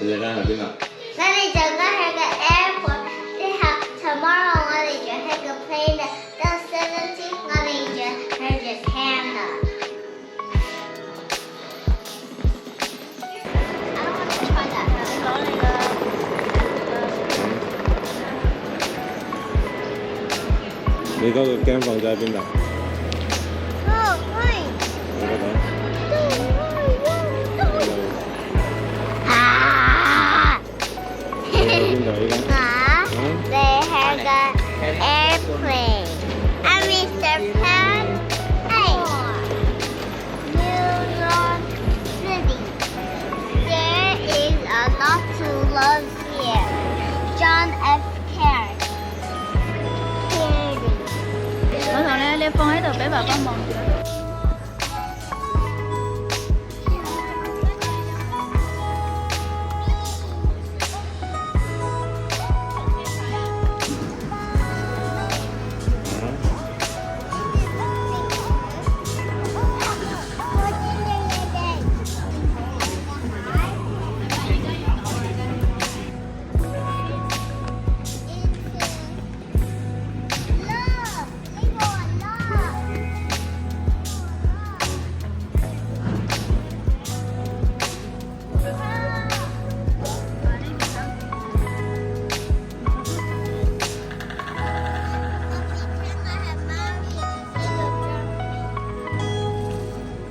你哋間喺邊啊？我哋就講係個 airport，之後 tomorrow 我哋就係個 plane，到 17 我哋就係 Japan 啦。I don't want to try that. 你攞你個。你嗰個鏡放咗喺邊度？哦，喂。你嗰度？They have an airplane. I'm Mr. Pan. Hey. New York City. There is a lot to love here. John F. Kennedy. 我同你放喺度俾爸爸望住。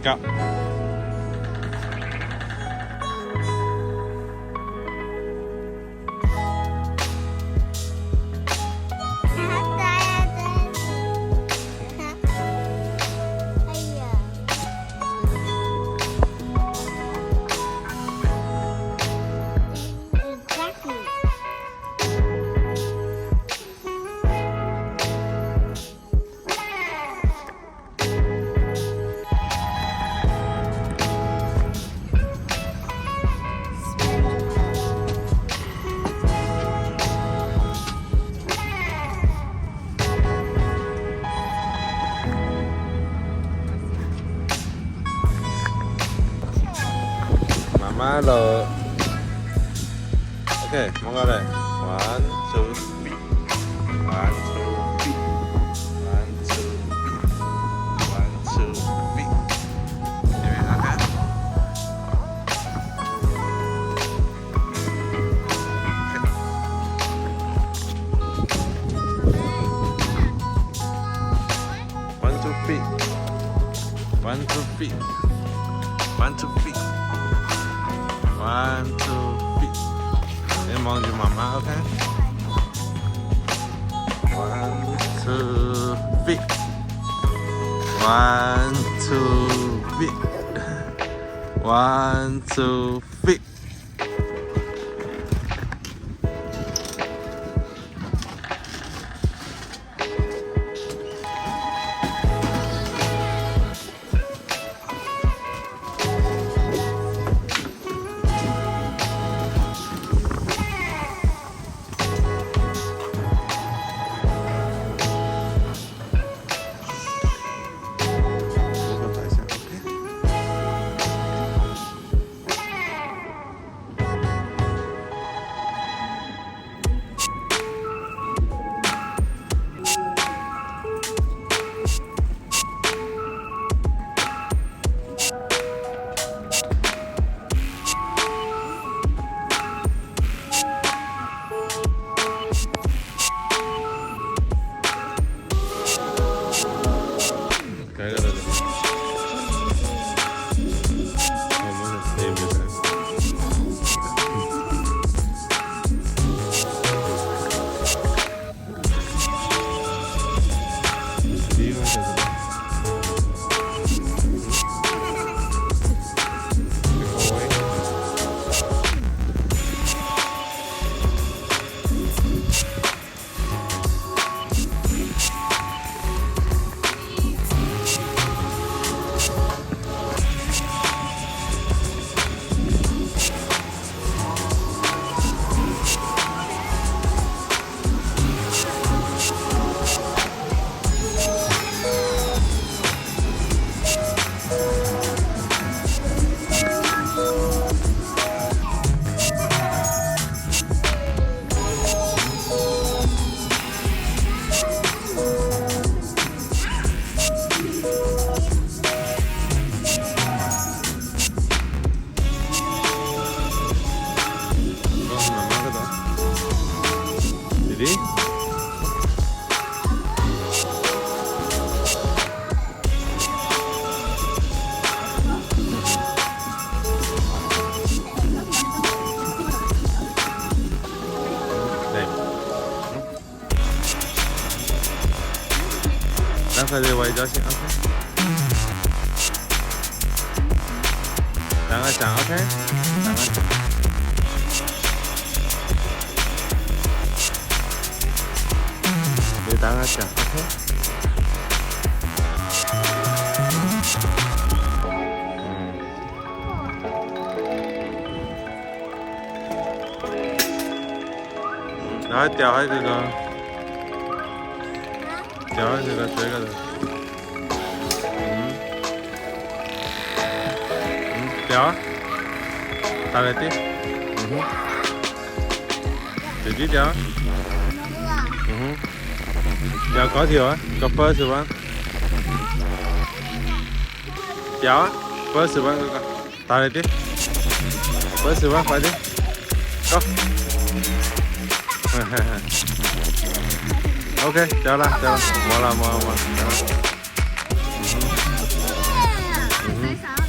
Go. Malo. Okay, mau nggak deh? 1, 2, 3. 1, 2, 3. 1, 2, 3. 1, 2, 3. Ini kan? One, two, three. 1, 2, 3. 1, 2, 3. 1, 2, 3. Em mong cho mama, okay? 1, 2, 3. 1, 2, 3. 1, 2, 3. đi. Đây. Đang phải đi quay cho chị, ok. Đang ở chẳng, ok. Đang ở chẳng. Đi đang ở chẳng, ok. Đó, chào hai người con. Chào hai người con, chơi cái gì? Chào. Tao lại tiếp. Chị biết chào. Chào có thiểu á, có first one. Chào á, first one con. Tao lại tiếp. First one phải đi. Có. Ok, chào là, chào. Mua là.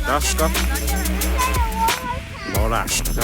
Đó, có. Mua là, có.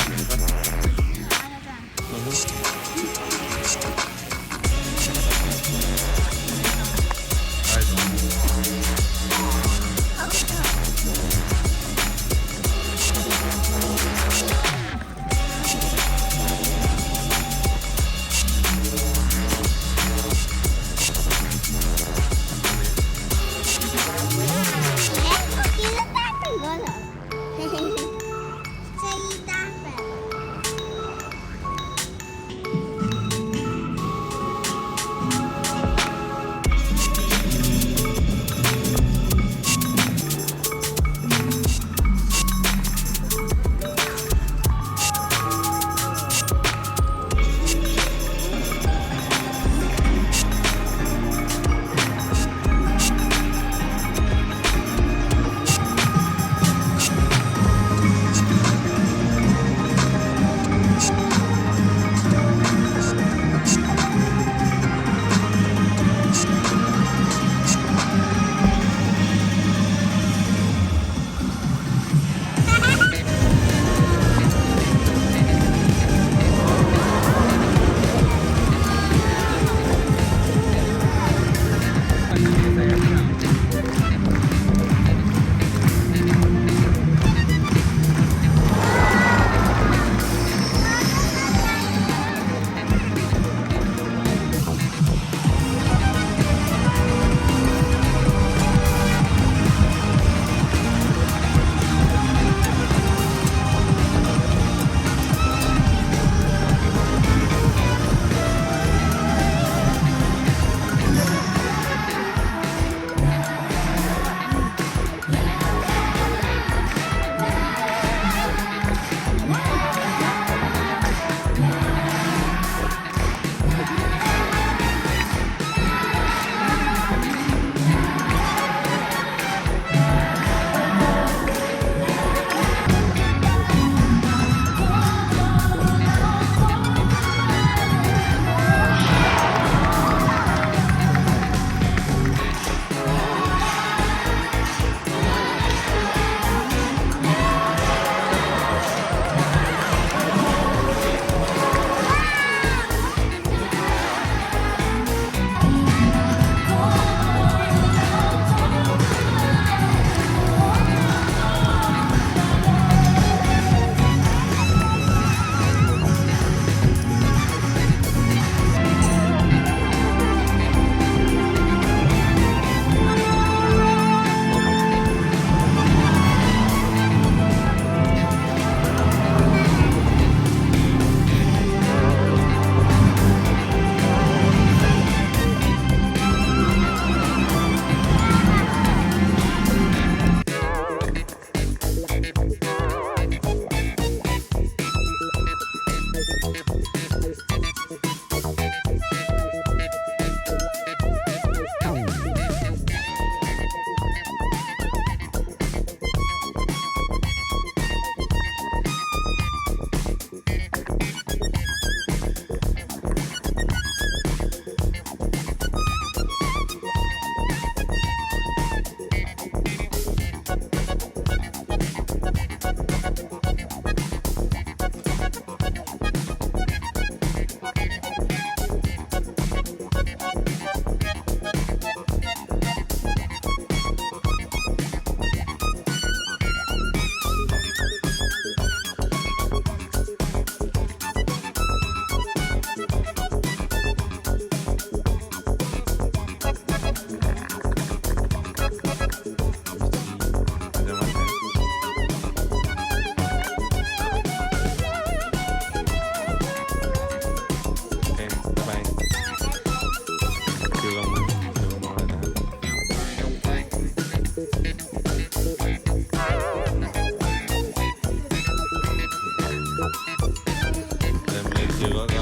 住嗰個，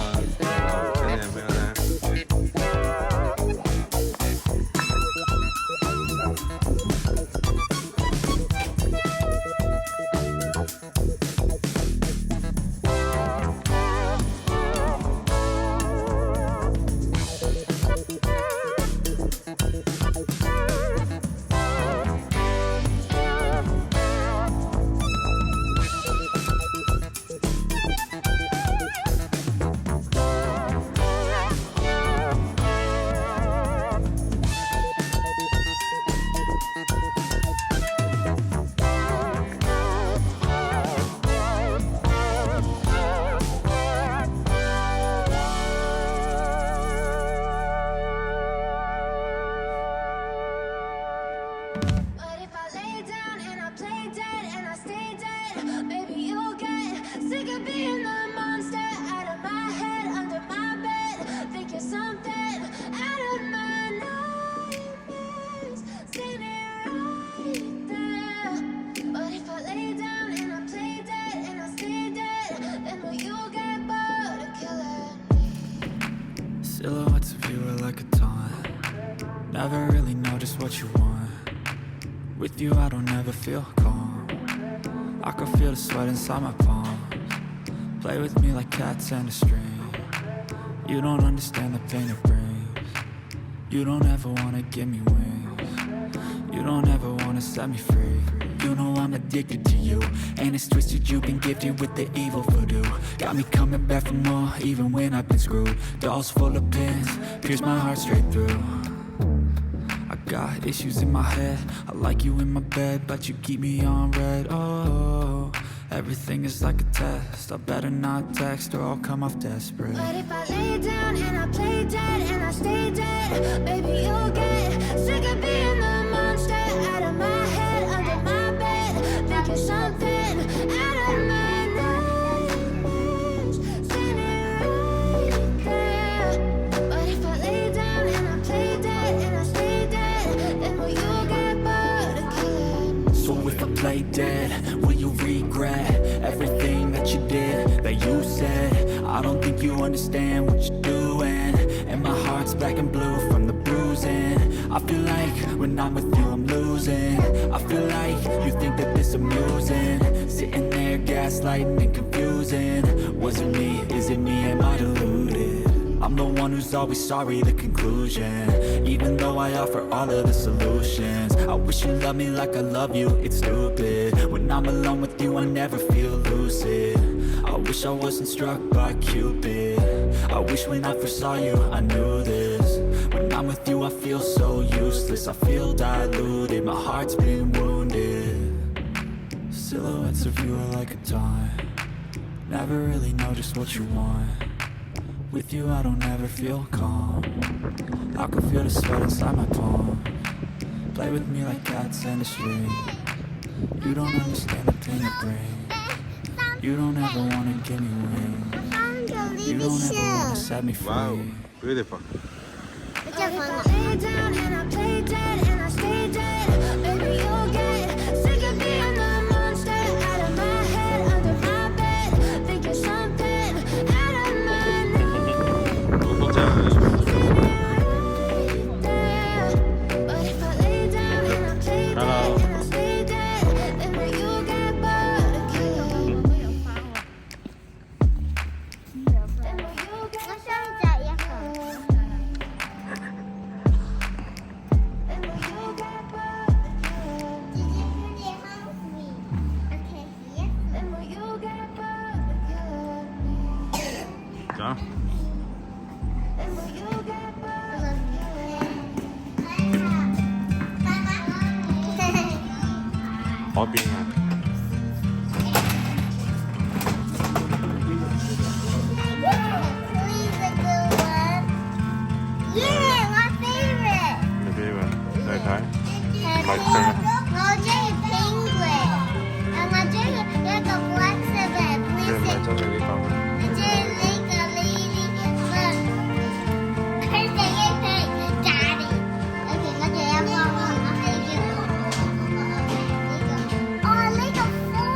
好，請你俾我睇。Silhouettes of you are like a taunt. Never really know just what you want. With you I don't ever feel calm. I can feel the sweat inside my palms. Play with me like cats and a string. You don't understand the pain it brings. You don't ever wanna give me wings. You don't ever wanna set me free. You know I'm addicted to you, and it's twisted, you've been gifted with the evil voodoo. Got me coming back for more, even when I've been screwed. Dolls full of pins, pierce my heart straight through. I got issues in my head, I like you in my bed, but you keep me on red. Oh, everything is like a test, I better not text or I'll come off desperate. But if I lay down and I play dead and I stay dead, baby you'll get sick of being the monster out of my head, under my bed, thinking something out of my nightmares, standing right there. But if I lay down and I play dead and I stay dead, then will you get bored of killing? So if I play dead, will you regret everything that you did, that you said? I don't think you understand what you're doing, and my heart's black and blue from the bruising. I feel like when I'm with you I'm losing. I feel like you think that this amusing, sitting there gaslighting and confusing. Was it me? Is it me? Am I deluded? I'm the one who's always sorry, the conclusion. Even though I offer all of the solutions, I wish you loved me like I love you, it's stupid. When I'm alone with you I never feel lucid. I wish I wasn't struck by Cupid. I wish when I first saw you I knew this. When I'm with you I feel so useless, I feel diluted, my heart's been wounded. Silhouettes of you are like a taunt. Never really know just what you want. With you I don't ever feel calm. I can feel the sweat inside my palm. Play with me like cats and a string. You don't understand the pain it brings. You don't ever wanna give me wings. You don't ever wanna set me free. Wow, beautiful. But if I lay down and I play dead and I stay dead, baby you'll get sick of being the monster out of my head, under my bed, thinking something out of my nightmares. But if I lay down and I play dead and I stay dead, then will you get bored of killing? Then will you get Nó sao chạy vậy hả? Then will you get bored of killing? Really hungry. Okay, here. Then will you get bored of killing me? Đó. Then will you get bored of killing me? Ở bên à. Please, a good one. Yeah, my favorite. Cái gì vậy? Đây thấy. Ngồi chơi penguin. Ngồi chơi cái con flexible. Chơi Please, lại cho người đi con. chơi like a lady. Look. Here's the game, Daddy. Okay, ngồi chơi em con. Oh, like a $4.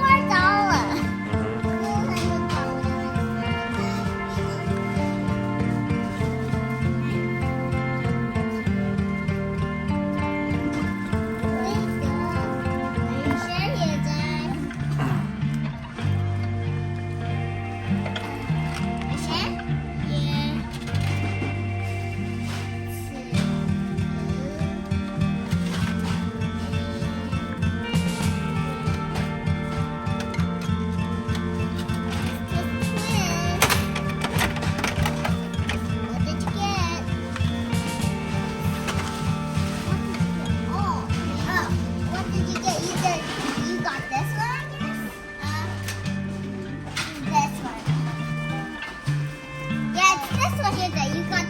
That's what you do. You got